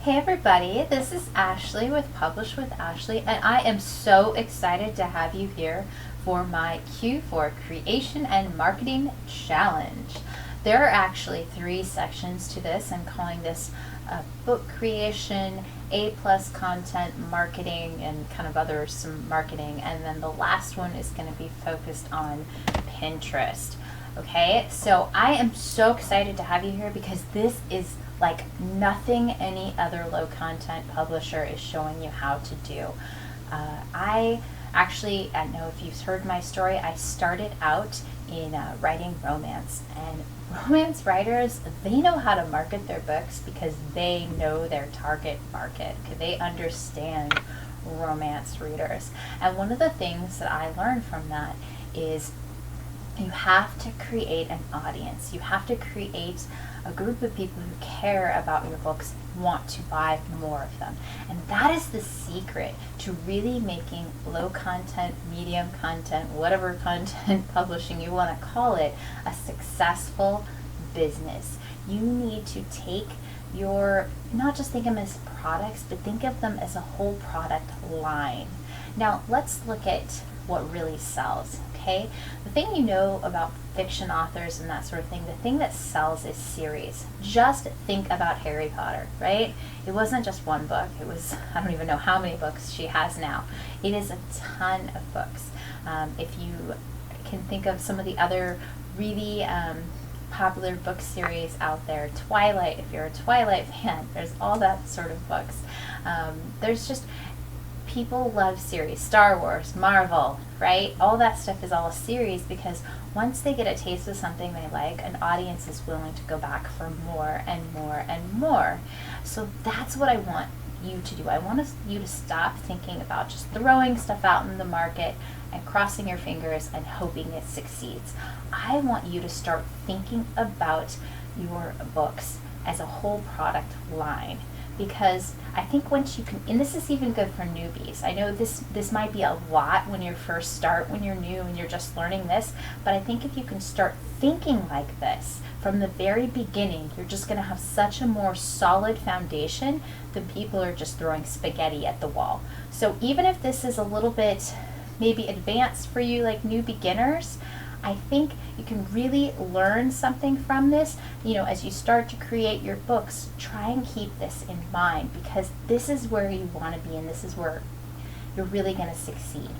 Hey everybody, this is Ashley with Publish with Ashley, and I am so excited to have you here for my Q4 Creation and Marketing Challenge. There are actually 3 sections to this. I'm calling this book creation, A+ content, marketing, and kind of some marketing, and then the last one is going to be focused on Pinterest. Okay, so I am so excited to have you here because this is like nothing any other low content publisher is showing you how to do. I know if you've heard my story, I started out in writing romance, and romance writers, they know how to market their books because they know their target market. They understand romance readers. And one of the things that I learned from that is you have to create an audience. You have to create a group of people who care about your books, want to buy more of them. And that is the secret to really making low content, medium content, whatever content publishing you want to call it, a successful business. You need to take not just think of them as products, but think of them as a whole product line. Now let's look at what really sells. Okay, the thing you know about fiction authors and that sort of thing, the thing that sells is series. Just think about Harry Potter, right? It wasn't just one book. It was, I don't even know how many books she has now. It is a ton of books. If you can think of some of the other really popular book series out there, Twilight, if you're a Twilight fan, there's all that sort of books. There's just, people love series. Star Wars, Marvel, right? All that stuff is all a series because once they get a taste of something they like, an audience is willing to go back for more and more and more. So that's what I want you to do. I want you to stop thinking about just throwing stuff out in the market and crossing your fingers and hoping it succeeds. I want you to start thinking about your books as a whole product line. Because I think once you can, and this is even good for newbies. I know this might be a lot when you first start, when you're new and you're just learning this, but I think if you can start thinking like this from the very beginning, you're just going to have such a more solid foundation than people are just throwing spaghetti at the wall. So even if this is a little bit maybe advanced for you, like new beginners, I think you can really learn something from this. You know, as you start to create your books, try and keep this in mind because this is where you want to be and this is where you're really going to succeed.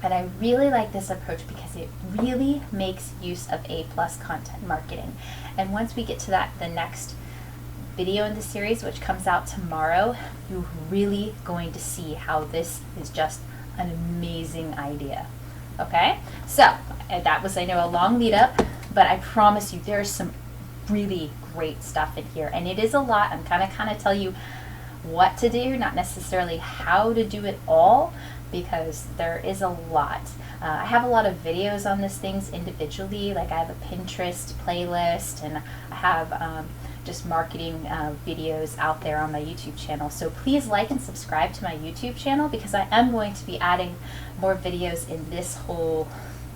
And I really like this approach because it really makes use of A+ content marketing. And once we get to that, the next video in the series, which comes out tomorrow, you're really going to see how this is just an amazing idea. Okay, so that was, I know, a long lead up, but I promise you there's some really great stuff in here, and it is a lot. I'm kind of tell you what to do, not necessarily how to do it all, because there is a lot. I have a lot of videos on these things individually, like I have a Pinterest playlist, and I have just marketing videos out there on my YouTube channel. So please like and subscribe to my YouTube channel because I am going to be adding more videos in this whole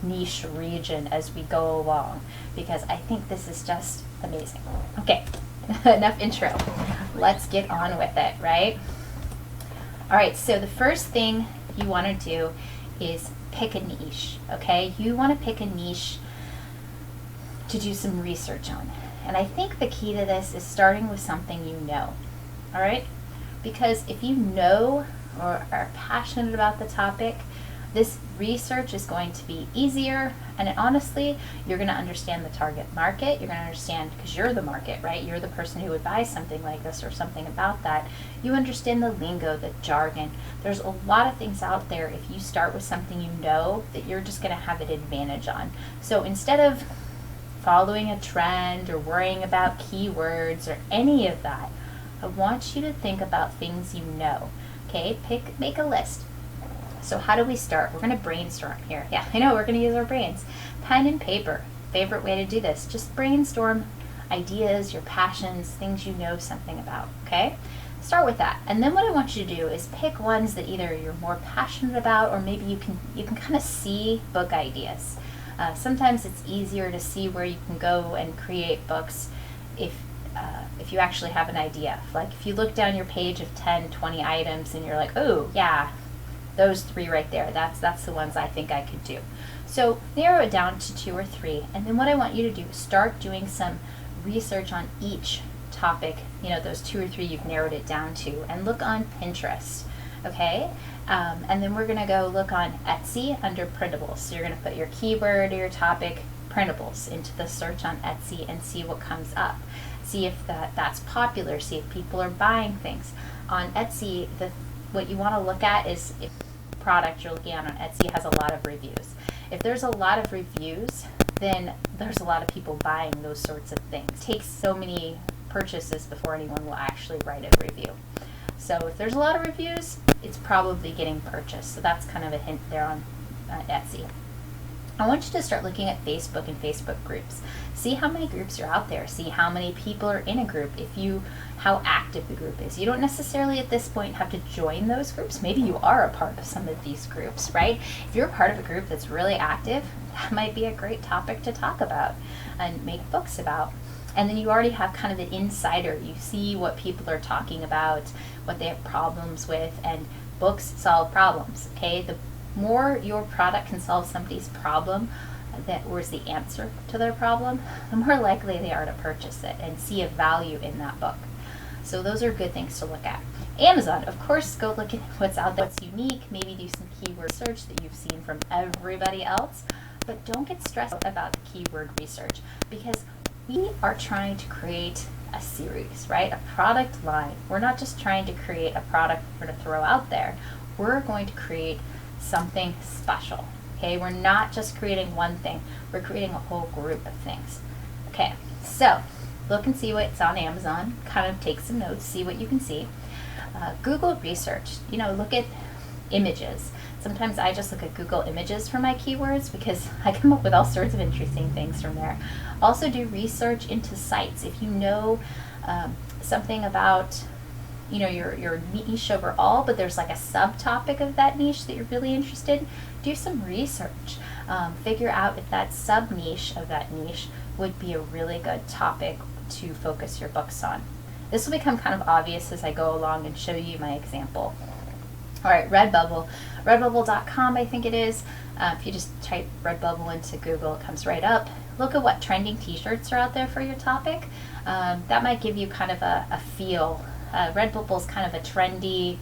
niche region as we go along because I think this is just amazing. Okay, enough intro. Let's get on with it, right? All right, so the first thing you want to do is pick a niche, okay? You want to pick a niche to do some research on. And I think the key to this is starting with something you know, all right? Because if you know or are passionate about the topic, this research is going to be easier, and honestly, you're going to understand the target market. You're going to understand, because you're the market, right? You're the person who would buy something like this or something about that. You understand the lingo, the jargon. There's a lot of things out there if you start with something you know that you're just going to have an advantage on. So instead of following a trend or worrying about keywords or any of that, I want you to think about things you know. Okay, make a list. So how do we start? We're going to brainstorm here. Yeah, I know, we're going to use our brains. Pen and paper, favorite way to do this. Just brainstorm ideas, your passions, things you know something about, okay? Start with that. And then what I want you to do is pick ones that either you're more passionate about or maybe you can kind of see book ideas. Sometimes it's easier to see where you can go and create books if if you actually have an idea. Like if you look down your page of 10, 20 items and you're like, oh yeah, those 3 right there, that's the ones I think I could do. So narrow it down to 2 or 3, and then what I want you to do is start doing some research on each topic, those 2 or 3 you've narrowed it down to, and look on Pinterest, okay? And then we're gonna go look on Etsy under printables. So you're gonna put your keyword or your topic printables into the search on Etsy and see what comes up. See if that's popular, see if people are buying things. On Etsy, what you wanna look at is if the product you're looking at on Etsy has a lot of reviews. If there's a lot of reviews, then there's a lot of people buying those sorts of things. It takes so many purchases before anyone will actually write a review. So if there's a lot of reviews, it's probably getting purchased. So that's kind of a hint there on Etsy. I want you to start looking at Facebook and Facebook groups. See how many groups are out there. See how many people are in a group. How active the group is. You don't necessarily at this point have to join those groups. Maybe you are a part of some of these groups, right? If you're a part of a group that's really active, that might be a great topic to talk about and make books about. And then you already have kind of an insider. You see what people are talking about, what they have problems with, and books solve problems, okay? The more your product can solve somebody's problem, or is the answer to their problem, the more likely they are to purchase it and see a value in that book. So those are good things to look at. Amazon, of course, go look at what's out there, what's unique, maybe do some keyword search that you've seen from everybody else, but don't get stressed about the keyword research, because we are trying to create a series, right? A product line. We're not just trying to create a product we're going to throw out there. We're going to create something special, okay? We're not just creating one thing. We're creating a whole group of things. Okay, so look and see what's on Amazon. Kind of take some notes, see what you can see. Google research. Look at images. Sometimes I just look at Google Images for my keywords because I come up with all sorts of interesting things from there. Also do research into sites. If you know something about your niche overall, but there's like a subtopic of that niche that you're really interested in, do some research. Figure out if that sub-niche of that niche would be a really good topic to focus your books on. This will become kind of obvious as I go along and show you my example. All right, Redbubble. Redbubble.com, I think it is. If you just type Redbubble into Google, it comes right up. Look at what trending t-shirts are out there for your topic. That might give you kind of a feel. Redbubble is kind of a trendy,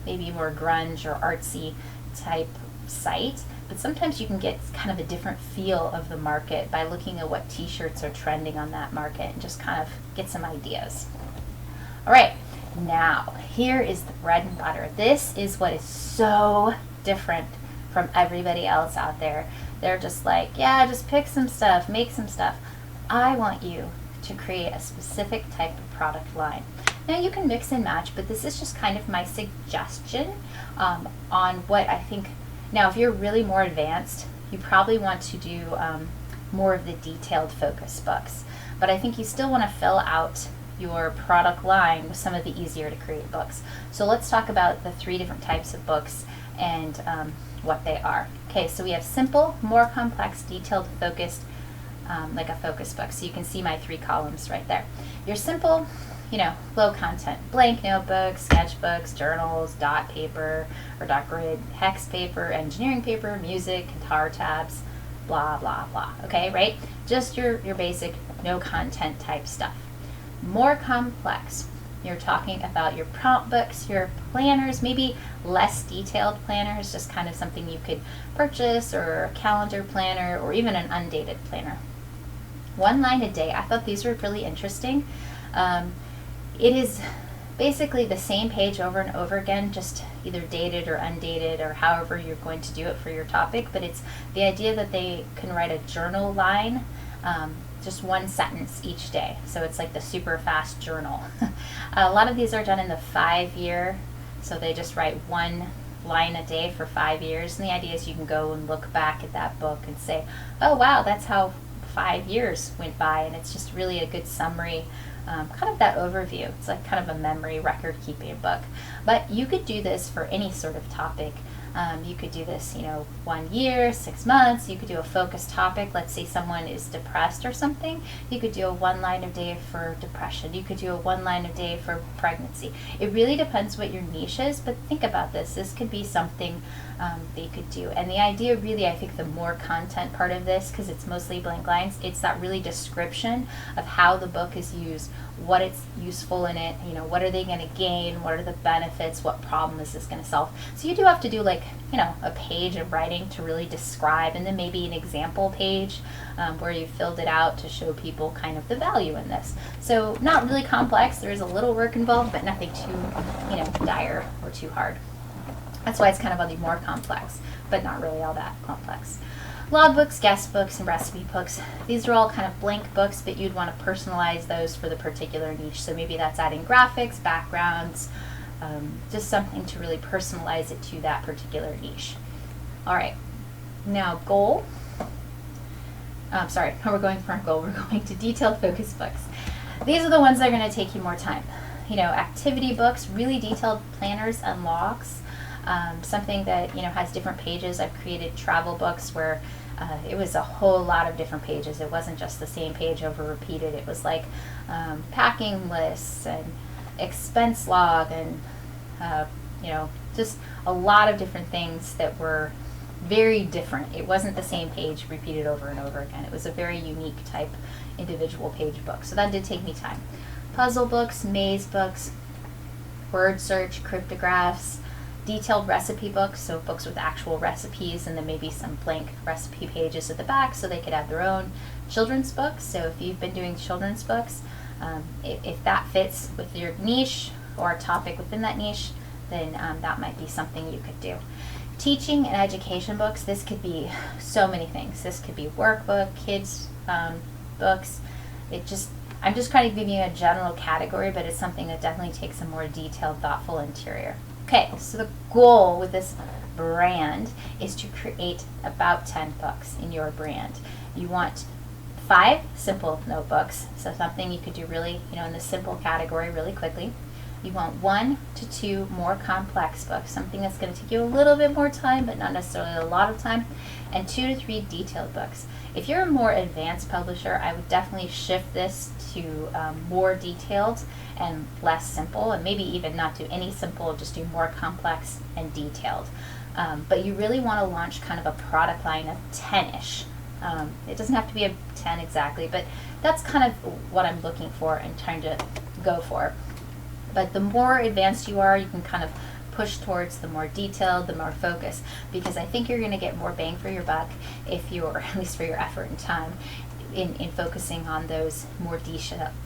maybe more grunge or artsy type site, but sometimes you can get kind of a different feel of the market by looking at what t-shirts are trending on that market and just kind of get some ideas. All right. Now, here is the bread and butter. This is what is so different from everybody else out there. They're just like, yeah, just pick some stuff, make some stuff. I want you to create a specific type of product line. Now, you can mix and match, but this is just kind of my suggestion on what I think. Now, if you're really more advanced, you probably want to do more of the detailed focus books. But I think you still want to fill out your product line with some of the easier to create books. So let's talk about the 3 different types of books and what they are. Okay, so we have simple, more complex, detailed, focused, like a focus book. So you can see my 3 columns right there. Your simple, low content, blank notebooks, sketchbooks, journals, dot paper or dot grid, hex paper, engineering paper, music, guitar tabs, blah, blah, blah. Okay, right? Just your basic no content type stuff. More complex. You're talking about your prompt books, your planners, maybe less detailed planners, just kind of something you could purchase, or a calendar planner, or even an undated planner. 1 line a day. I thought these were really interesting. It is basically the same page over and over again, just either dated or undated or however you're going to do it for your topic, but it's the idea that they can write a journal line, just 1 sentence each day. So it's like the super fast journal. A lot of these are done in the 5-year, so they just write 1 line a day for 5 years. And the idea is you can go and look back at that book and say, oh wow, that's how 5 years went by. And it's just really a good summary, kind of that overview. It's like kind of a memory record keeping book. But you could do this for any sort of topic. You could do this, 1 year, 6 months. You could do a focused topic. Let's say someone is depressed or something. You could do a 1 line a day for depression. You could do a 1 line a day for pregnancy. It really depends what your niche is, but think about this. This could be something they could do. And the idea really, I think the more content part of this, because it's mostly blank lines, it's that really description of how the book is used, what it's useful in it, what are they going to gain, what are the benefits, what problem is this going to solve. So you do have to do a page of writing to really describe, and then maybe an example page where you filled it out to show people kind of the value in this. So not really complex. There is a little work involved, but nothing too, dire or too hard. That's why it's kind of on the more complex, but not really all that complex. Log books, guest books, and recipe books. These are all kind of blank books, but you'd want to personalize those for the particular niche. So maybe that's adding graphics, backgrounds, just something to really personalize it to that particular niche. All right, now goal. We're going for our goal. We're going to detailed focus books. These are the ones that are going to take you more time. Activity books, really detailed planners and logs. Something that has different pages. I've created travel books where it was a whole lot of different pages. It wasn't just the same page over repeated. It was like packing lists and expense log and just a lot of different things that were very different. It wasn't the same page repeated over and over again. It was a very unique type individual page book. So that did take me time. Puzzle books, maze books, word search, cryptographs, detailed recipe books, so books with actual recipes, and then maybe some blank recipe pages at the back so they could have their own. Children's books, so if you've been doing children's books, if that fits with your niche or a topic within that niche, then that might be something you could do. Teaching and education books, this could be so many things. This could be workbook, kids books. I'm just kind of giving you a general category, but it's something that definitely takes a more detailed, thoughtful interior. Okay, so the goal with this brand is to create about 10 books in your brand. You want 5 simple notebooks, so something you could do really, in the simple category really quickly. You want 1 to 2 more complex books, something that's going to take you a little bit more time, but not necessarily a lot of time, and 2 to 3 detailed books. If you're a more advanced publisher, I would definitely shift this to more detailed and less simple, and maybe even not do any simple, just do more complex and detailed. But you really want to launch kind of a product line of 10-ish. It doesn't have to be a 10 exactly, but that's kind of what I'm looking for and trying to go for. But the more advanced you are, you can kind of push towards the more detailed, the more focus, because I think you're going to get more bang for your buck if you're, at least for your effort and time, in focusing on those more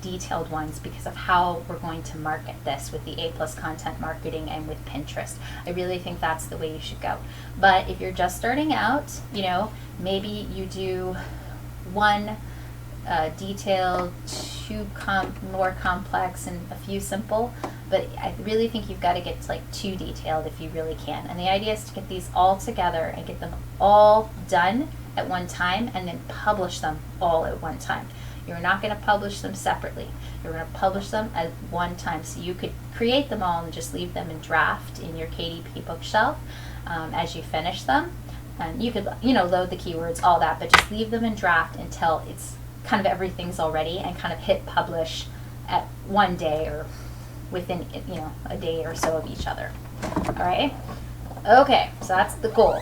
detailed ones, because of how we're going to market this with the A+ content marketing and with Pinterest. I really think that's the way you should go. But if you're just starting out, maybe you do 1 detailed, 2 more complex, and a few simple. But I really think you've got to get to 2 detailed if you really can. And the idea is to get these all together and get them all done at one time, and then publish them all at one time. You're not going to publish them separately. You're going to publish them at one time. So you could create them all and just leave them in draft in your KDP bookshelf as you finish them. And you could, load the keywords, all that, but just leave them in draft until it's kind of everything's all ready, and kind of hit publish at one day or within, a day or so of each other. All right? Okay, so that's the goal.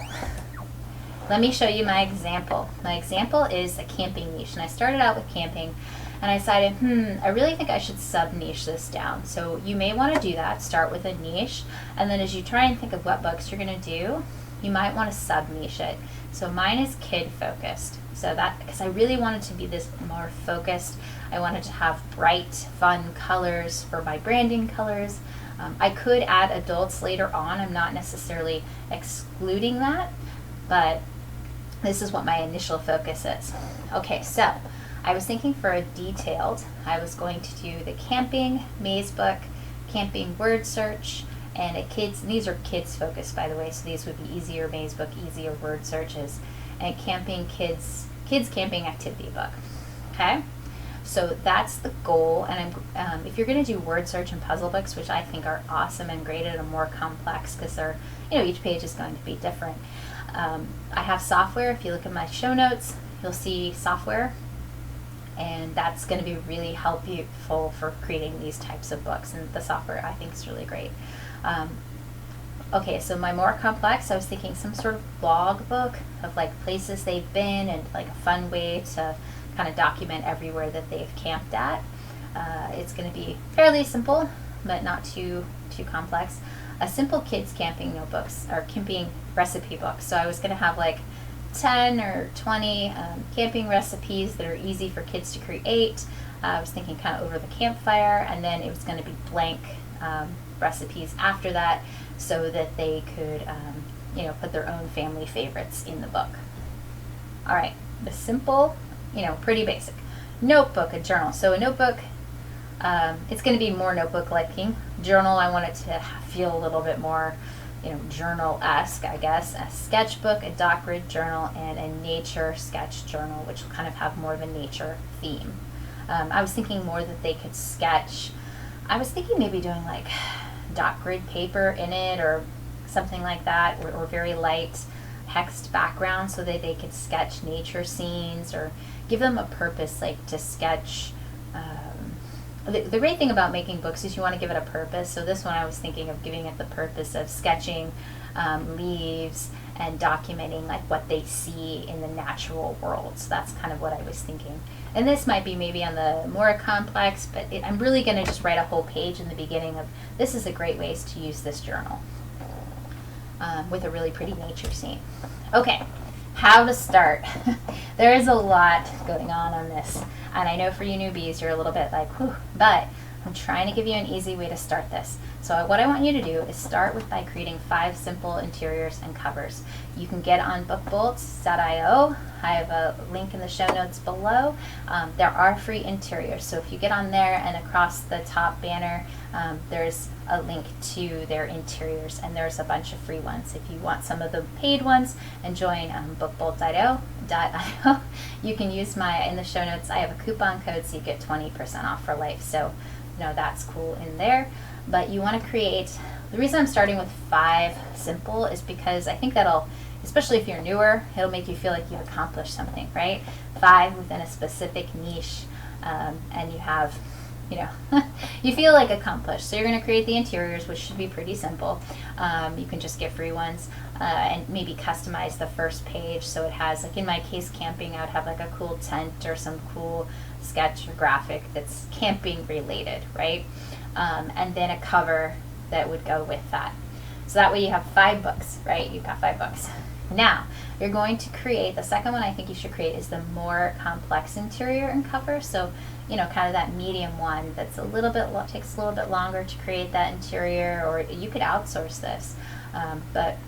Let me show you my example. My example is a camping niche, and I started out with camping, and I decided, I really think I should sub-niche this down. So you may want to do that. Start with a niche, and then as you try and think of what books you're going to do, you might want to sub-niche it. So mine is kid-focused. So that, because I really wanted to be this more focused. I wanted to have bright, fun colors for my branding colors. I could add adults later on. I'm not necessarily excluding that, but this is what my initial focus is. Okay, so I was thinking for a detailed, I was going to do the camping maze book, camping word search, and and these are kids focused, by the way, so these would be easier maze book, easier word searches, and camping kids camping activity book. Okay, So that's the goal. And if you're going to do word search and puzzle books, which I think are awesome and great at a more complex, because they're, each page is going to be different. I have software. If you look at my show notes, you'll see software, and that's going to be really helpful for creating these types of books. And the software I think is really great. Okay, so my more complex, I was thinking some sort of blog book of like places they've been and like a fun way to kind of document everywhere that they've camped at. It's going to be fairly simple, but not too complex. A simple kids camping notebooks or camping recipe books. So I was going to have like 10 or 20 camping recipes that are easy for kids to create. I was thinking kind of over the campfire, and then it was going to be blank recipes after that, so that they could put their own family favorites in the book. All right, the simple, pretty basic notebook, a journal. So a notebook, it's going to be more notebook liking. Journal, I want it to feel a little bit more journal-esque, I guess. A sketchbook, a doc grid journal, and a nature sketch journal, which will kind of have more of a nature theme. I was thinking more that they could sketch. I was thinking maybe doing like dot grid paper in it or something like that, or very light hexed background, so that they could sketch nature scenes or give them a purpose, like to sketch. The great thing about making books is you want to give it a purpose. So this one I was thinking of giving it the purpose of sketching leaves and documenting like what they see in the natural world. So that's kind of what I was thinking. And this might be maybe on the more complex, but I'm really going to just write a whole page in the beginning of, this is a great ways to use this journal with a really pretty nature scene. Okay, how to start. There is a lot going on this. And I know for you newbies, you're a little bit like, whew, but I'm trying to give you an easy way to start this. So what I want you to do is start by creating 5 simple interiors and covers. You can get on bookbolts.io. I have a link in the show notes below. There are free interiors. So if you get on there and across the top banner, there's a link to their interiors, and there's a bunch of free ones. If you want some of the paid ones and join bookbolts.io, you can use in the show notes, I have a coupon code, so you get 20% off for life. So that's cool in there. But you want to create, the reason I'm starting with 5 simple is because I think that'll, especially if you're newer, it'll make you feel like you've accomplished something, right? 5 within a specific niche, and you have, you feel like accomplished. So you're going to create the interiors, which should be pretty simple. You can just get free ones and maybe customize the first page. So it has, like in my case, camping, I would have like a cool tent or some cool sketch or graphic that's camping related, right? And then a cover that would go with that. So that way you have 5 books, right? You've got 5 books. Now, you're going to create, the second one I think you should create is the more complex interior and cover. So, kind of that medium one that's takes a little bit longer to create that interior, or you could outsource this. But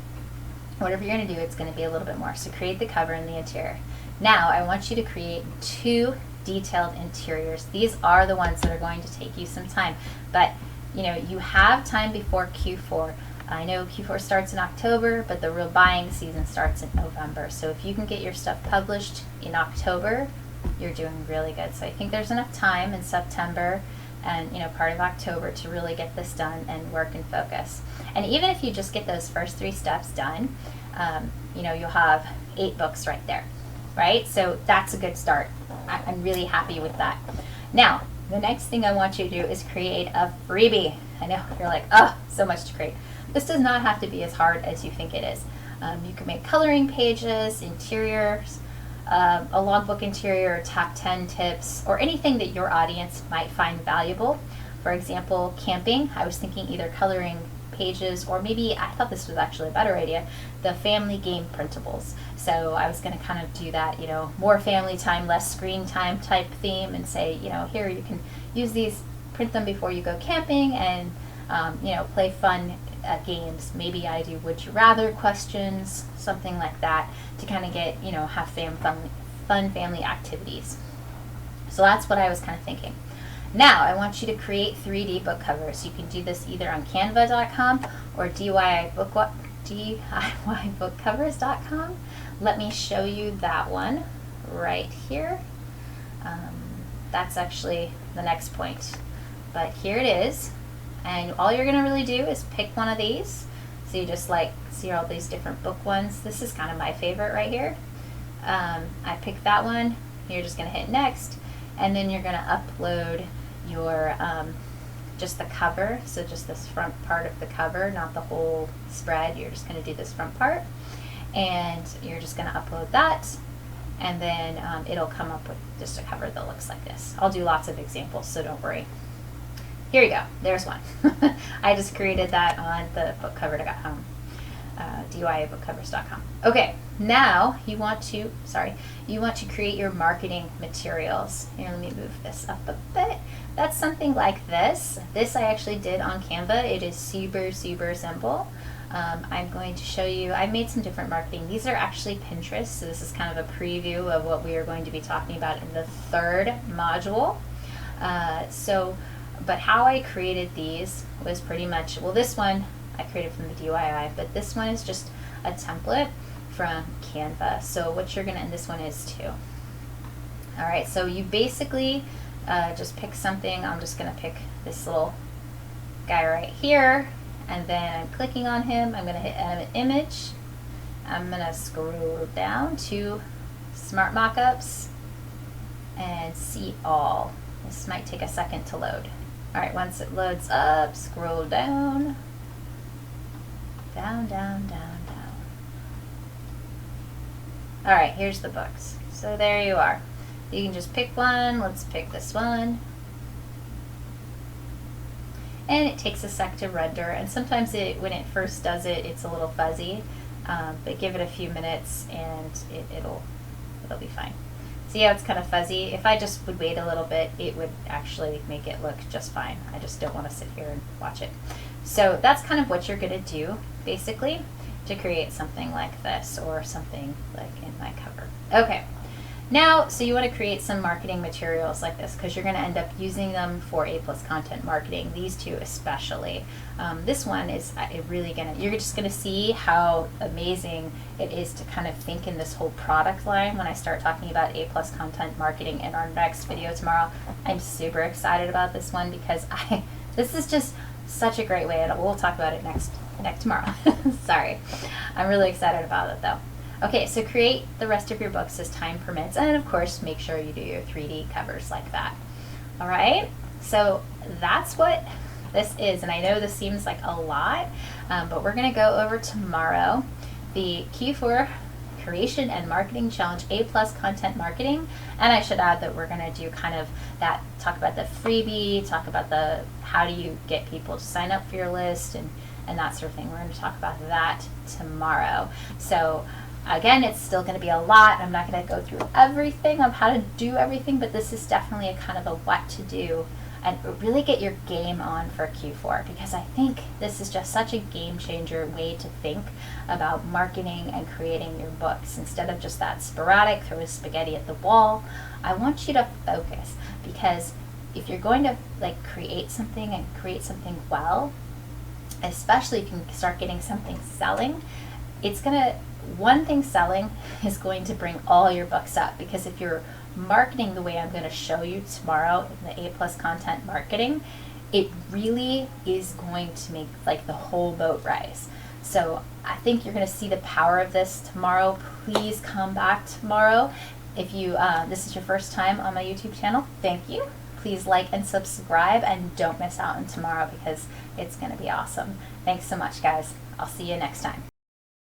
whatever you're going to do, it's going to be a little bit more. So create the cover and the interior. Now, I want you to create 2 detailed interiors. These are the ones that are going to take you some time, but you have time before Q4. I know Q4 starts in October, but the real buying season starts in November. So if you can get your stuff published in October, you're doing really good. So I think there's enough time in September and part of October to really get this done and work and focus. And even if you just get those first 3 steps done, you'll have 8 books right there, right? So that's a good start. I'm really happy with that. Now, the next thing I want you to do is create a freebie. I know you're like, oh, so much to create. This does not have to be as hard as you think it is. You can make coloring pages, interiors, a logbook interior, top 10 tips, or anything that your audience might find valuable. For example, camping, I was thinking either coloring pages, or maybe, I thought this was actually a better idea, the family game printables. So I was going to kind of do that, more family time, less screen time type theme, and say, here you can use these, print them before you go camping, and play fun games. Maybe I do would you rather questions, something like that, to kind of get, have fun family activities. So that's what I was kind of thinking. Now I want you to create 3D book covers. You can do this either on canva.com or DIYbookcovers.com. Let me show you that one right here. that's actually the next point. But here it is, and all you're gonna really do is pick one of these. So you just like see all these different book ones. This is kind of my favorite right here. I picked that one. You're just gonna hit next, and then you're gonna upload your just the cover, so just this front part of the cover, not the whole spread. You're just gonna do this front part, and you're just gonna upload that, and then it'll come up with just a cover that looks like this. I'll do lots of examples, so don't worry. Here you go, there's one. I just created that on the bookcover.com, DIYbookcovers.com. Okay, now you want to create your marketing materials. Here, let me move this up a bit. That's something like this. This I actually did on Canva. It is super, super simple. I'm going to show you, I made some different marketing. These are actually Pinterest, so this is kind of a preview of what we are going to be talking about in the third module. But how I created these was pretty much, well, this one I created from the DIY, but this one is just a template from Canva. So what you're gonna, and this one is too. All right, so you basically just pick something. I'm just gonna pick this little guy right here, and then I'm clicking on him. I'm gonna hit edit image. I'm gonna scroll down to Smart Mockups and see all. This might take a second to load. All right, once it loads up, scroll down, down, down, down, down. All right, here's the books. So there you are. You can just pick one. Let's pick this one. And it takes a sec to render, and sometimes when it first does it, it's a little fuzzy, but give it a few minutes and it'll be fine. See how it's kind of fuzzy? If I just would wait a little bit, it would actually make it look just fine. I just don't want to sit here and watch it. So that's kind of what you're going to do, basically, to create something like this or something like in my cover. Okay. Now, so you want to create some marketing materials like this because you're going to end up using them for A+ content marketing, these two especially. This one is really you're just going to see how amazing it is to kind of think in this whole product line when I start talking about A+ content marketing in our next video tomorrow. I'm super excited about this one because this is just such a great way, and we'll talk about it next tomorrow. Sorry. I'm really excited about it though. Okay, so create the rest of your books as time permits, and of course make sure you do your 3D covers like that. All right, so that's what this is, and I know this seems like a lot, but we're going to go over tomorrow the Q4 Creation and Marketing Challenge A+ Content Marketing, and I should add that we're going to do kind of that, talk about the freebie, talk about the how do you get people to sign up for your list, and that sort of thing. We're going to talk about that tomorrow. So again, it's still going to be a lot. I'm not going to go through everything of how to do everything, but this is definitely a kind of a what to do and really get your game on for Q4, because I think this is just such a game changer way to think about marketing and creating your books. Instead of just that sporadic, throw spaghetti at the wall, I want you to focus, because if you're going to like create something and create something well, especially if you can start getting something selling, it's going to, one thing selling is going to bring all your books up, because if you're marketing the way I'm going to show you tomorrow in the A+ content marketing, it really is going to make like the whole boat rise. So I think you're going to see the power of this tomorrow. Please come back tomorrow. If you this is your first time on my YouTube channel, thank you. Please like and subscribe, and don't miss out on tomorrow because it's going to be awesome. Thanks so much, guys. I'll see you next time.